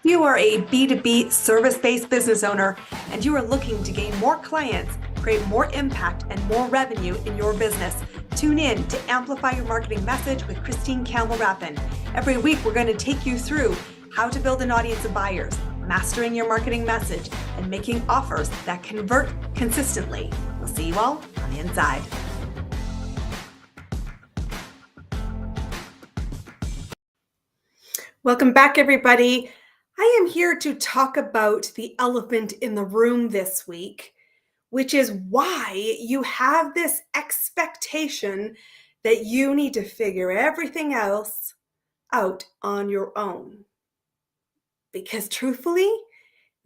You are a B2B service-based business owner and you are looking to gain more clients, create more impact and more revenue in your business. Tune in to Amplify Your Marketing Message with Campbell Rapin. Every week, we're going to take you through how to build an audience of buyers, mastering your marketing message, and making offers that convert consistently. We'll see you all on the inside. Welcome back, everybody. I am here to talk about the elephant in the room this week, which is why you have this expectation that you need to figure everything else out on your own. Because truthfully,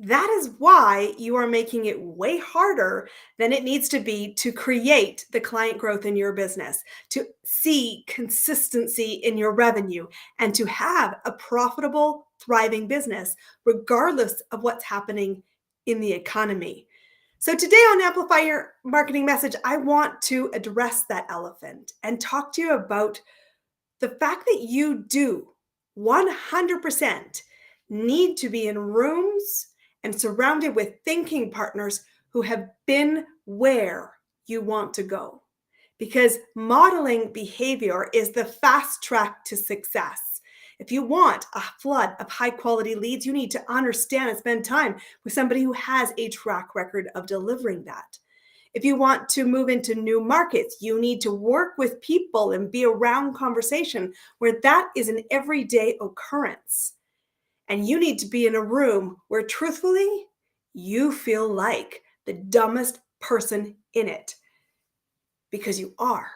that is why you are making it way harder than it needs to be to create the client growth in your business, to see consistency in your revenue, and to have a profitable, thriving business, regardless of what's happening in the economy. So today on Amplify Your Marketing Message, I want to address that elephant and talk to you about the fact that you do 100% need to be in rooms and surrounded with thinking partners who have been where you want to go. Because modeling behavior is the fast track to success. If you want a flood of high quality leads, you need to understand and spend time with somebody who has a track record of delivering that. If you want to move into new markets, you need to work with people and be around conversation where that is an everyday occurrence. And you need to be in a room where, truthfully, you feel like the dumbest person in it, because you are.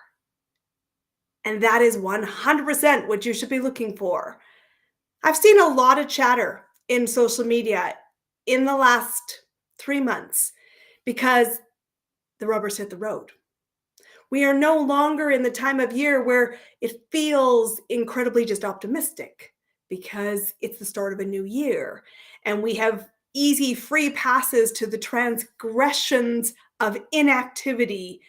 And that is 100% what you should be looking for. I've seen a lot of chatter in social media in the last 3 months because the rubber's hit the road. We are no longer in the time of year where it feels incredibly just optimistic, because it's the start of a new year and we have easy free passes to the transgressions of inactivity,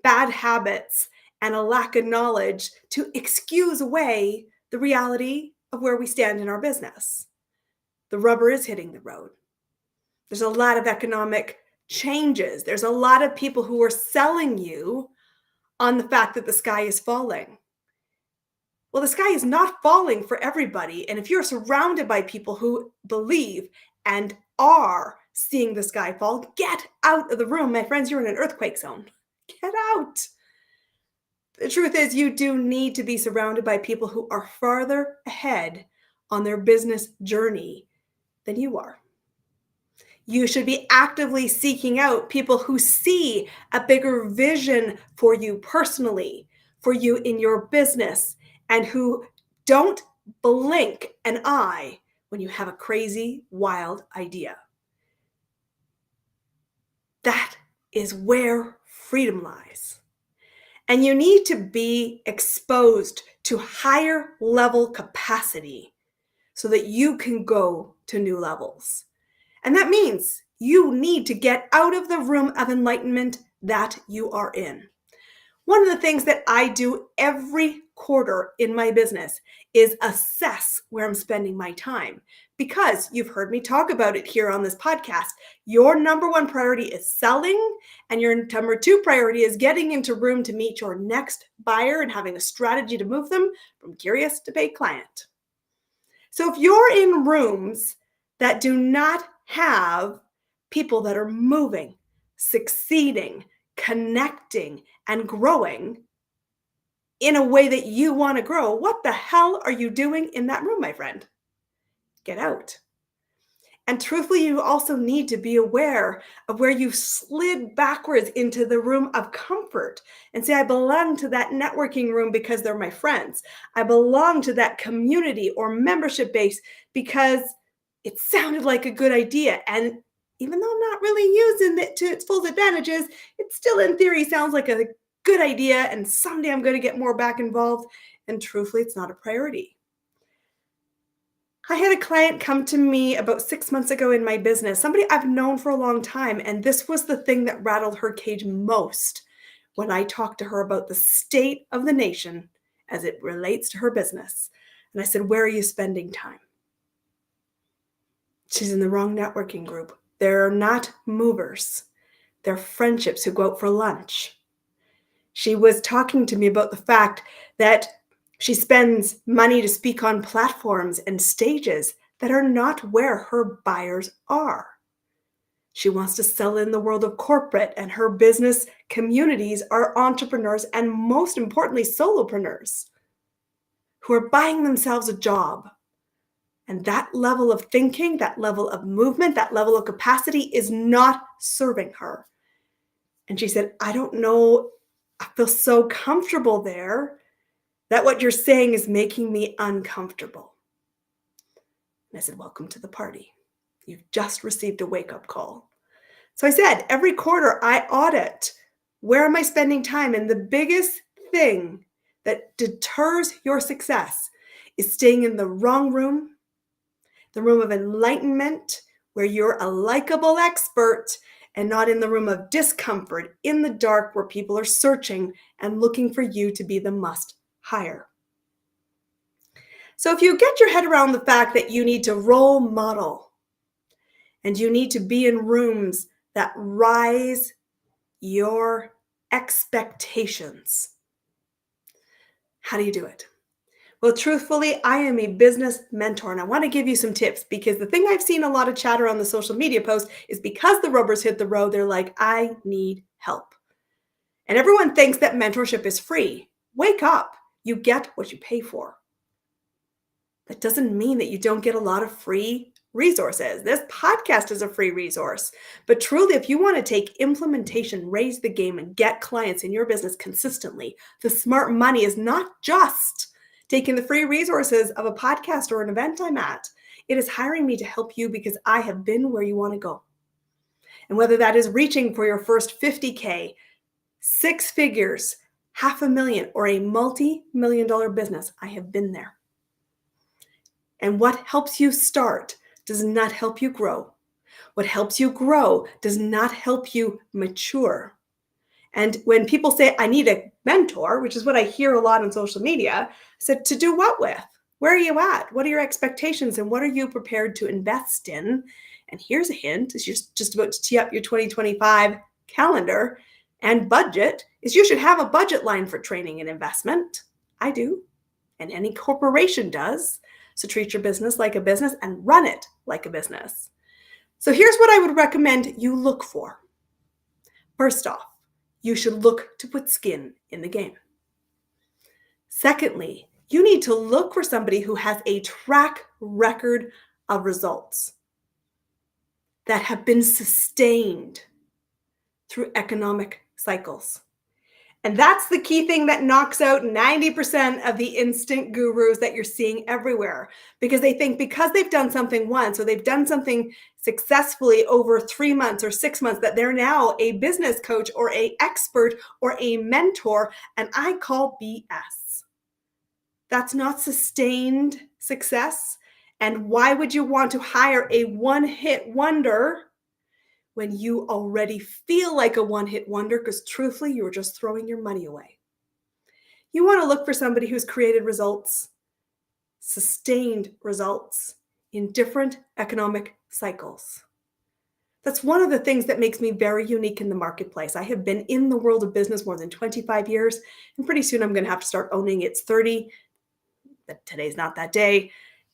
bad habits, and a lack of knowledge to excuse away the reality of where we stand in our business. The rubber is hitting the road. There's a lot of economic changes. There's a lot of people who are selling you on the fact that the sky is falling. Well, the sky is not falling for everybody. And if you're surrounded by people who believe and are seeing the sky fall, get out of the room. My friends, you're in an earthquake zone. Get out. The truth is, you do need to be surrounded by people who are farther ahead on their business journey than you are. You should be actively seeking out people who see a bigger vision for you personally, for you in your business, and who don't blink an eye when you have a crazy, wild idea. That is where freedom lies. And you need to be exposed to higher level capacity so that you can go to new levels. And that means you need to get out of the room of enlightenment that you are in. One of the things that I do every quarter in my business is assess where I'm spending my time, because you've heard me talk about it here on this podcast. Your number one priority is selling, and your number two priority is getting into room to meet your next buyer and having a strategy to move them from curious to paid client. So if you're in rooms that do not have people that are moving, succeeding, connecting, and growing in a way that you want to grow, what the hell are you doing in that room, my friend? Get out. And truthfully, you also need to be aware of where you've slid backwards into the room of comfort and say, I belong to that networking room because they're my friends. I belong to that community or membership base because it sounded like a good idea. And even though I'm not really using it to its full advantages, it still in theory sounds like a good idea, and someday I'm going to get more back involved. And truthfully, it's not a priority. I had a client come to me about 6 months ago in my business, somebody I've known for a long time, and this was the thing that rattled her cage most when I talked to her about the state of the nation as it relates to her business. And I said, where are you spending time? She's in the wrong networking group. They're not movers. They're friendships who go out for lunch. She was talking to me about the fact that she spends money to speak on platforms and stages that are not where her buyers are. She wants to sell in the world of corporate, and her business communities are entrepreneurs and, most importantly, solopreneurs who are buying themselves a job. And that level of thinking, that level of movement, that level of capacity is not serving her. And she said, I don't know, I feel so comfortable there that what you're saying is making me uncomfortable. And I said, welcome to the party. You've just received a wake-up call. So I said, every quarter I audit, where am I spending time? And the biggest thing that deters your success is staying in the wrong room, the room of enlightenment, where you're a likable expert, and not in the room of discomfort, in the dark, where people are searching and looking for you to be the must hire. So if you get your head around the fact that you need to role model and you need to be in rooms that rise your expectations, how do you do it? Well, truthfully, I am a business mentor, and I want to give you some tips, because the thing I've seen a lot of chatter on the social media posts is because the rubbers hit the road, they're like, I need help. And everyone thinks that mentorship is free. Wake up. You get what you pay for. That doesn't mean that you don't get a lot of free resources. This podcast is a free resource. But truly, if you want to take implementation, raise the game, and get clients in your business consistently, the smart money is not just taking the free resources of a podcast or an event I'm at. It is hiring me to help you, because I have been where you want to go. And whether that is reaching for your first 50K, 6 figures, $500,000, or a multi-million-dollar business, I have been there. And what helps you start does not help you grow. What helps you grow does not help you mature. And when people say, I need a mentor, which is what I hear a lot on social media, I said, to do what with? Where are you at? What are your expectations? And what are you prepared to invest in? And here's a hint, as you're just about to tee up your 2025 calendar and budget, is you should have a budget line for training and investment. I do. And any corporation does. So treat your business like a business and run it like a business. So here's what I would recommend you look for. First off, you should look to put skin in the game. Secondly, you need to look for somebody who has a track record of results that have been sustained through economic cycles. And that's the key thing that knocks out 90% of the instant gurus that you're seeing everywhere, because they think because they've done something once, or they've done something successfully over 3 months or 6 months, that they're now a business coach or an expert or a mentor. And I call BS. That's not sustained success. And why would you want to hire a one-hit wonder when you already feel like a one-hit wonder? Because truthfully, you were just throwing your money away. You want to look for somebody who's created results, sustained results in different economic cycles. That's one of the things that makes me very unique in the marketplace. I have been in the world of business more than 25 years, and pretty soon I'm going to have to start owning it's 30. But today's not that day.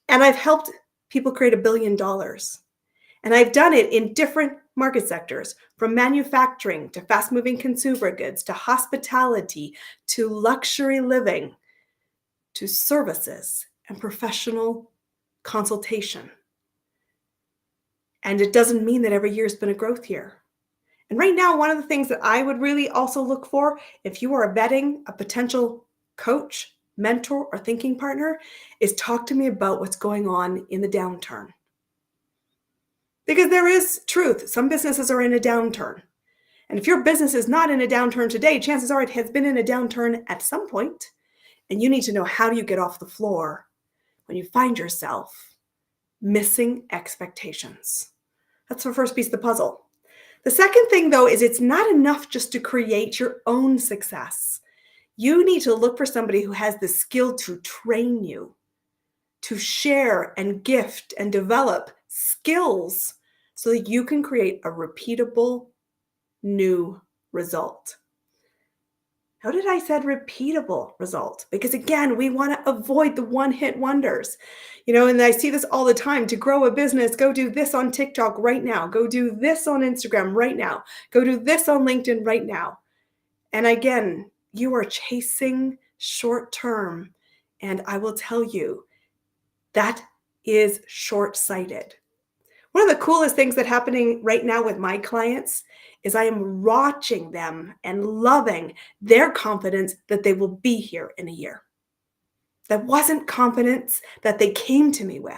And I've helped people create $1 billion. And I've done it in different market sectors, from manufacturing to fast-moving consumer goods to hospitality to luxury living to services and professional consultation. And it doesn't mean that every year has been a growth year. And right now, one of the things that I would really also look for, if you are vetting a potential coach, mentor, or thinking partner, is talk to me about what's going on in the downturn. Because there is truth. Some businesses are in a downturn. And if your business is not in a downturn today, chances are it has been in a downturn at some point. And you need to know, how do you get off the floor when you find yourself missing expectations? That's the first piece of the puzzle. The second thing, though, is it's not enough just to create your own success. You need to look for somebody who has the skill to train you, to share and gift and develop skills so that you can create a repeatable new result. How did I said repeatable result? Because again, we want to avoid the one-hit wonders. And I see this all the time. To grow a business, go do this on TikTok right now. Go do this on Instagram right now. Go do this on LinkedIn right now. And again, you are chasing short term. And I will tell you, that is short-sighted. One of the coolest things that's happening right now with my clients is I am watching them and loving their confidence that they will be here in a year. That wasn't confidence that they came to me with.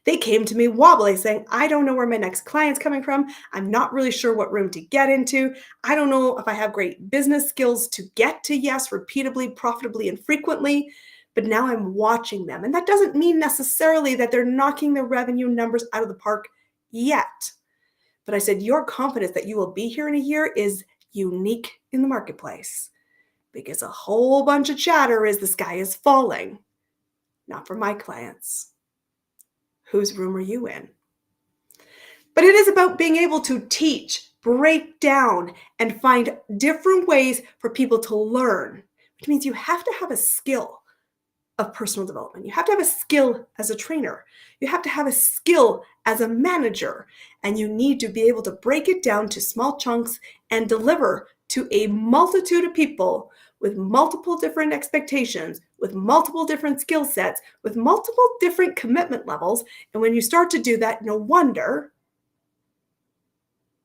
They came to me wobbly saying, I don't know where my next client's coming from. I'm not really sure what room to get into. I don't know if I have great business skills to get to yes, repeatably, profitably, and frequently. But now I'm watching them. And that doesn't mean necessarily that they're knocking their revenue numbers out of the park yet. But I said, your confidence that you will be here in a year is unique in the marketplace, because a whole bunch of chatter is the sky is falling. Not for my clients. Whose room are you in? But it is about being able to teach, break down, and find different ways for people to learn, which means you have to have a skill of personal development. You have to have a skill as a trainer. You have to have a skill as a manager, and you need to be able to break it down to small chunks and deliver to a multitude of people with multiple different expectations, with multiple different skill sets, with multiple different commitment levels. And when you start to do that, no wonder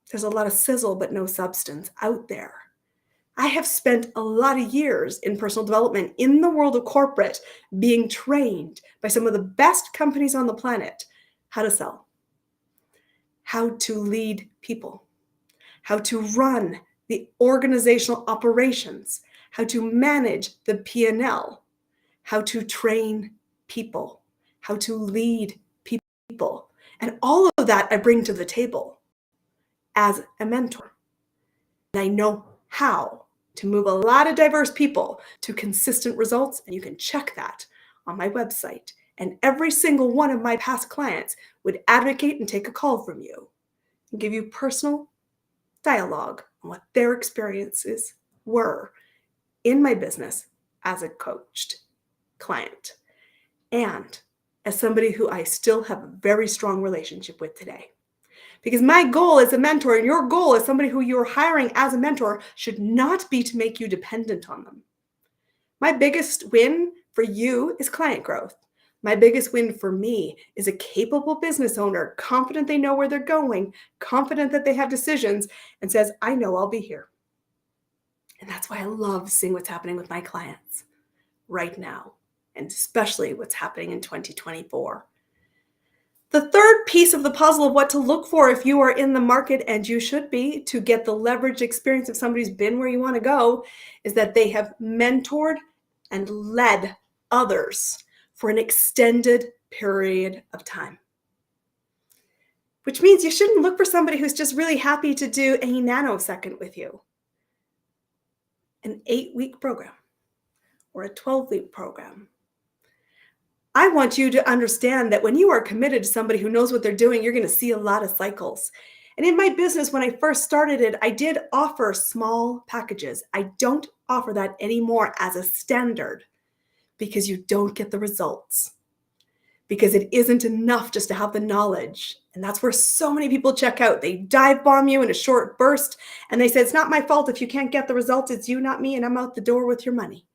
there's a lot of sizzle but no substance out there. I have spent a lot of years in personal development in the world of corporate, being trained by some of the best companies on the planet how to sell, how to lead people, how to run the organizational operations, how to manage the P&L, how to train people, how to lead people. And all of that I bring to the table as a mentor. And I know how to move a lot of diverse people to consistent results, and you can check that on my website. And every single one of my past clients would advocate and take a call from you and give you personal dialogue on what their experiences were in my business as a coached client and as somebody who I still have a very strong relationship with today. Because my goal as a mentor and your goal as somebody who you're hiring as a mentor should not be to make you dependent on them. My biggest win for you is client growth. My biggest win for me is a capable business owner, confident they know where they're going, confident that they have decisions, and says, I know I'll be here. And that's why I love seeing what's happening with my clients right now, and especially what's happening in 2024. The third piece of the puzzle of what to look for if you are in the market, and you should be, to get the leverage experience if somebody's been where you want to go, is that they have mentored and led others for an extended period of time. Which means you shouldn't look for somebody who's just really happy to do a nanosecond with you. An 8-week program or a 12-week program. I want you to understand that when you are committed to somebody who knows what they're doing, you're going to see a lot of cycles. And in my business, when I first started it, I did offer small packages. I don't offer that anymore as a standard because you don't get the results. Because it isn't enough just to have the knowledge. And that's where so many people check out. They dive bomb you in a short burst and they say, it's not my fault if you can't get the results. It's you, not me, and I'm out the door with your money.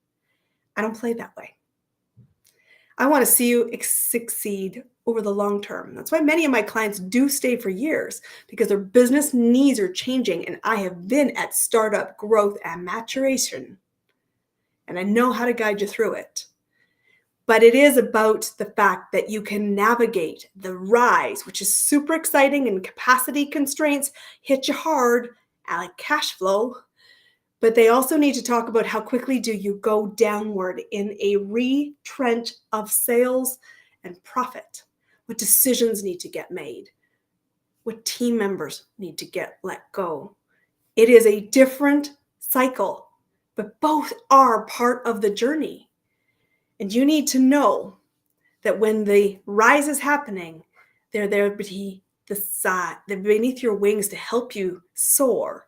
I don't play that way. I want to see you succeed over the long term. That's why many of my clients do stay for years, because their business needs are changing. And I have been at startup growth and maturation, and I know how to guide you through it. But it is about the fact that you can navigate the rise, which is super exciting, and capacity constraints hit you hard, like cash flow. But they also need to talk about how quickly do you go downward in a retrench of sales and profit. What decisions need to get made. What team members need to get let go. It is a different cycle, but both are part of the journey. And you need to know that when the rise is happening, They're there they're beneath your wings to help you soar.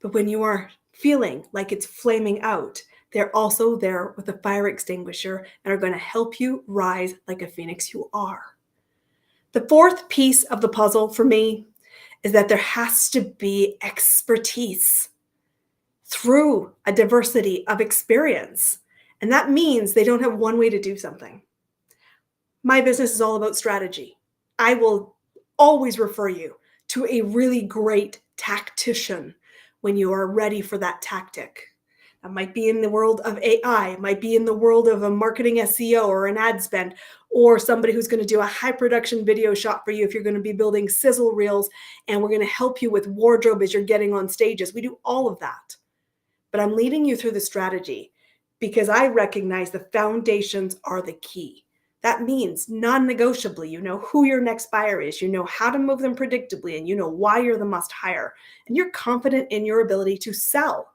But when you are feeling like it's flaming out, they're also there with a fire extinguisher and are going to help you rise like a phoenix you are. The fourth piece of the puzzle for me is that there has to be expertise through a diversity of experience. And that means they don't have one way to do something. My business is all about strategy. I will always refer you to a really great tactician when you are ready for that tactic. That might be in the world of AI, it might be in the world of a marketing SEO or an ad spend, or somebody who's going to do a high production video shot for you if you're going to be building sizzle reels, and we're going to help you with wardrobe as you're getting on stages. We do all of that. But I'm leading you through the strategy because I recognize the foundations are the key. That means non-negotiably, you know who your next buyer is, you know how to move them predictably, and you know why you're the must hire, and you're confident in your ability to sell.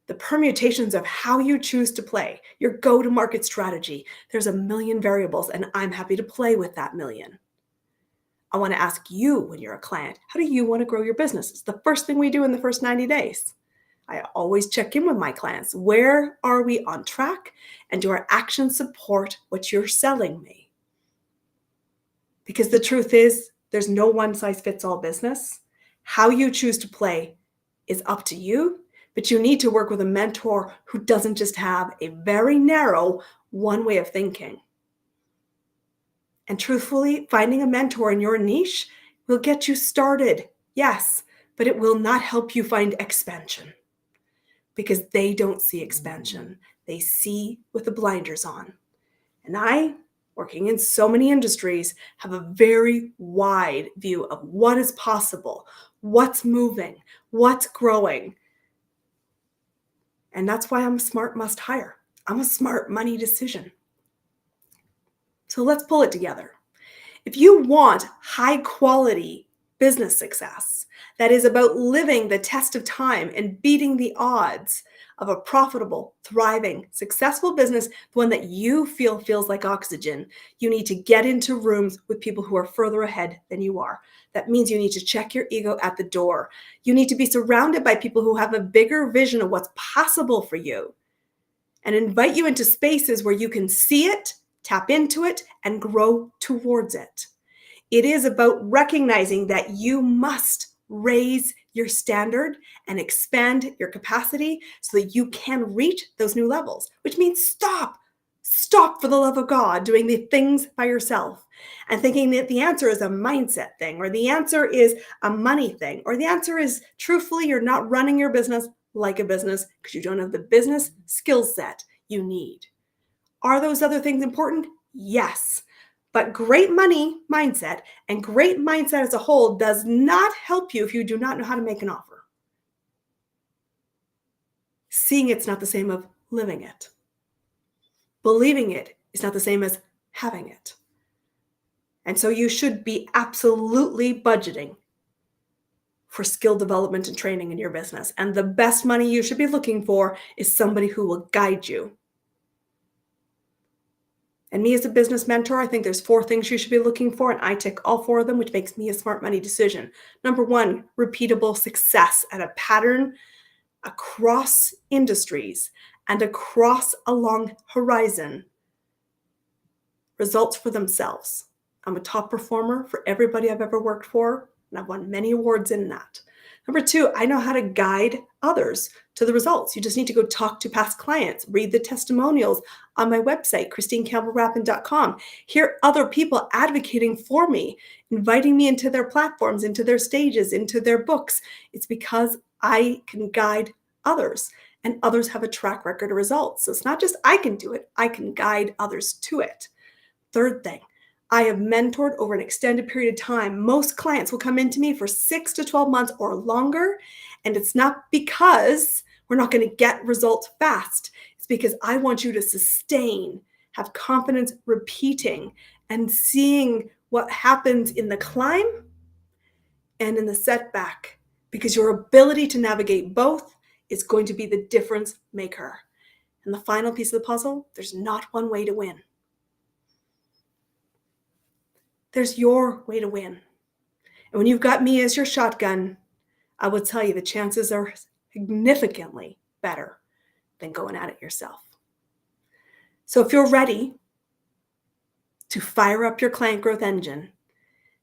The permutations of how you choose to play, your go-to-market strategy, there's a million variables, and I'm happy to play with that million. I want to ask you when you're a client, how do you want to grow your business? It's the first thing we do in the first 90 days. I always check in with my clients. Where are we on track? And do our actions support what you're selling me? Because the truth is, there's no one size fits all business. How you choose to play is up to you, but you need to work with a mentor who doesn't just have a very narrow one way of thinking. And truthfully, finding a mentor in your niche will get you started, yes, but it will not help you find expansion because they don't see expansion. They see with the blinders on. And I, working in so many industries, have a very wide view of what is possible, what's moving, what's growing. And that's why I'm a smart must hire. I'm a smart money decision. So let's pull it together. If you want high quality business success that is about living the test of time and beating the odds of a profitable, thriving, successful business, the one that you feel feels like oxygen, you need to get into rooms with people who are further ahead than you are. That means you need to check your ego at the door. You need to be surrounded by people who have a bigger vision of what's possible for you and invite you into spaces where you can see it, tap into it, and grow towards it. It is about recognizing that you must raise your standard and expand your capacity so that you can reach those new levels, which means stop for the love of God doing the things by yourself and thinking that the answer is a mindset thing, or the answer is a money thing, or the answer is truthfully, you're not running your business like a business because you don't have the business skill set you need. Are those other things important? Yes. But great money mindset and great mindset as a whole does not help you if you do not know how to make an offer. Seeing it's not the same as living it. Believing it is not the same as having it. And so you should be absolutely budgeting for skill development and training in your business. And the best money you should be looking for is somebody who will guide you. And me as a business mentor, I think there's 4 things you should be looking for, and I tick all 4 of them, which makes me a smart money decision. Number 1, repeatable success and a pattern across industries and across a long horizon. Results for themselves. I'm a top performer for everybody I've ever worked for, and I've won many awards in that. Number 2, I know how to guide others to the results. You just need to go talk to past clients, read the testimonials on my website, ChristineCampbellRapin.com. Hear other people advocating for me, inviting me into their platforms, into their stages, into their books. It's because I can guide others, and others have a track record of results. So it's not just I can do it, I can guide others to it. Third thing, I have mentored over an extended period of time. Most clients will come into me for 6 to 12 months or longer. And it's not because we're not going to get results fast. It's because I want you to sustain, have confidence repeating, and seeing what happens in the climb and in the setback. Because your ability to navigate both is going to be the difference maker. And the final piece of the puzzle, there's not one way to win. There's your way to win. And when you've got me as your shotgun, I will tell you the chances are significantly better than going at it yourself. So if you're ready to fire up your client growth engine,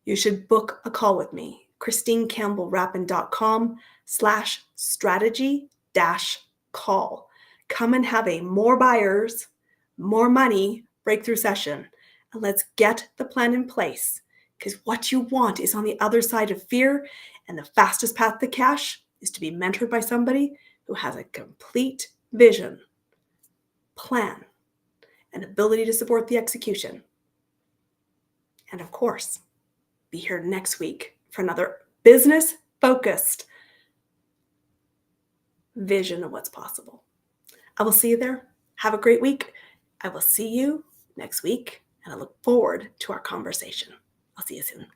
you should book a call with me. ChristineCampbellRapin.com/strategy-call. Come and have a more buyers, more money breakthrough session. And let's get the plan in place, because what you want is on the other side of fear, and the fastest path to cash is to be mentored by somebody who has a complete vision, plan, and ability to support the execution. And of course, be here next week for another business-focused vision of what's possible. I will see you there. Have a great week. I will see you next week, and I look forward to our conversation. I'll see you soon.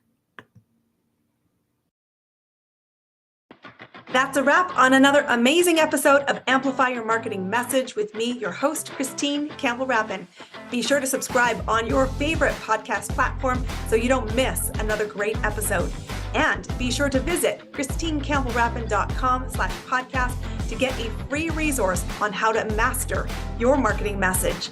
That's a wrap on another amazing episode of Amplify Your Marketing Message with me, your host, Christine Campbell Rapin. Be sure to subscribe on your favorite podcast platform so you don't miss another great episode. And be sure to visit ChristineCampbellRapin.com/podcast to get a free resource on how to master your marketing message.